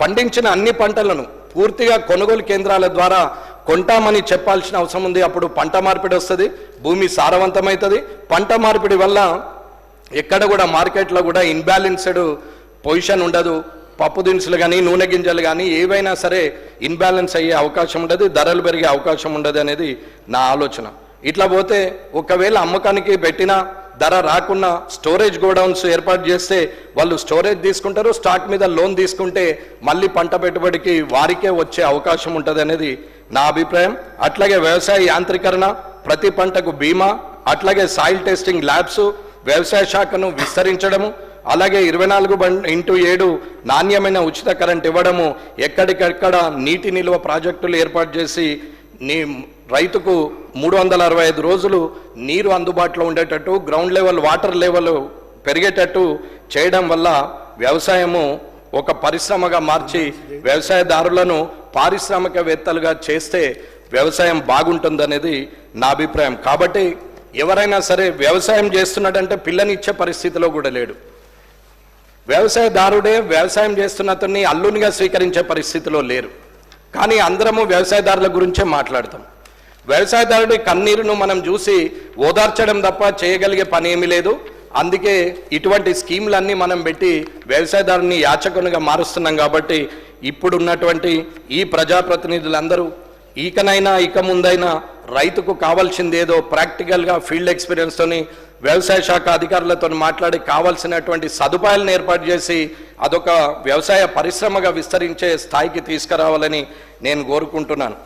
పండించిన అన్ని పంటలను పూర్తిగా కొనుగోలు కేంద్రాల ద్వారా కొంటామని చెప్పాల్సిన అవసరం ఉంది. అప్పుడు పంట మార్పిడి వస్తుంది, భూమి సారవంతమవుతుంది. పంట మార్పిడి వల్ల ఎక్కడ కూడా మార్కెట్లో కూడా ఇన్బ్యాలెన్స్డ్ పొజిషన్ ఉండదు. పప్పు దినుసులు కానీ నూనె గింజలు కానీ ఏవైనా సరే ఇన్బ్యాలెన్స్ అయ్యే అవకాశం ఉండదు, ధరలు పెరిగే అవకాశం ఉండదు అనేది నా ఆలోచన. ఇట్లా పోతే ఒకవేళ అమ్మకానికి పెట్టినా ధర రాకున్నా స్టోరేజ్ గోడౌన్స్ ఏర్పాటు చేస్తే వాళ్ళు స్టోరేజ్ తీసుకుంటారు, స్టాక్ మీద లోన్ తీసుకుంటే మళ్ళీ పంట పెట్టుబడికి వారికే వచ్చే అవకాశం ఉంటుంది అనేది నా అభిప్రాయం. అట్లాగే వ్యవసాయ యాంత్రీకరణ, ప్రతి పంటకు బీమా, అట్లాగే సాయిల్ టెస్టింగ్ ల్యాబ్స్, వ్యవసాయ శాఖను విస్తరించడము, అలాగే 24/7 నాణ్యమైన ఉచిత కరెంట్ ఇవ్వడము, ఎక్కడికక్కడ నీటి నిల్వ ప్రాజెక్టులు ఏర్పాటు చేసి రైతుకు 365 రోజులు నీరు అందుబాటులో ఉండేటట్టు, గ్రౌండ్ లెవెల్ వాటర్ లెవెల్ పెరిగేటట్టు చేయడం వల్ల వ్యవసాయము ఒక పరిశ్రమగా మార్చి వ్యవసాయదారులను పారిశ్రామికవేత్తలుగా చేస్తే వ్యవసాయం బాగుంటుందనేది నా అభిప్రాయం. కాబట్టి ఎవరైనా సరే వ్యవసాయం చేస్తున్నాడంటే పిల్లనిచ్చే పరిస్థితిలో కూడా లేడు. వ్యవసాయదారుడే వ్యవసాయం చేస్తున్న అతన్ని అల్లునిగా స్వీకరించే పరిస్థితిలో లేరు. కానీ అందరము వ్యవసాయదారుల గురించే మాట్లాడతాం. వ్యవసాయదారుడి కన్నీరును మనం చూసి ఓదార్చడం తప్ప చేయగలిగే పని ఏమీ లేదు. అందుకే ఇటువంటి స్కీములన్నీ మనం పెట్టి వ్యవసాయదారుని యాచకునిగా మారుస్తున్నాం. కాబట్టి ఇప్పుడున్నటువంటి ఈ ప్రజాప్రతినిధులందరూ ఇక ముందైనా రైతుకు కావాల్సిందేదో ప్రాక్టికల్గా ఫీల్డ్ ఎక్స్పీరియన్స్తోని వ్యవసాయ శాఖ అధికారులతో మాట్లాడి కావాల్సినటువంటి సదుపాయాలను ఏర్పాటు చేసి అదొక వ్యవసాయ పరిశ్రమగా విస్తరించే స్థాయికి తీసుకురావాలని నేను కోరుకుంటున్నాను.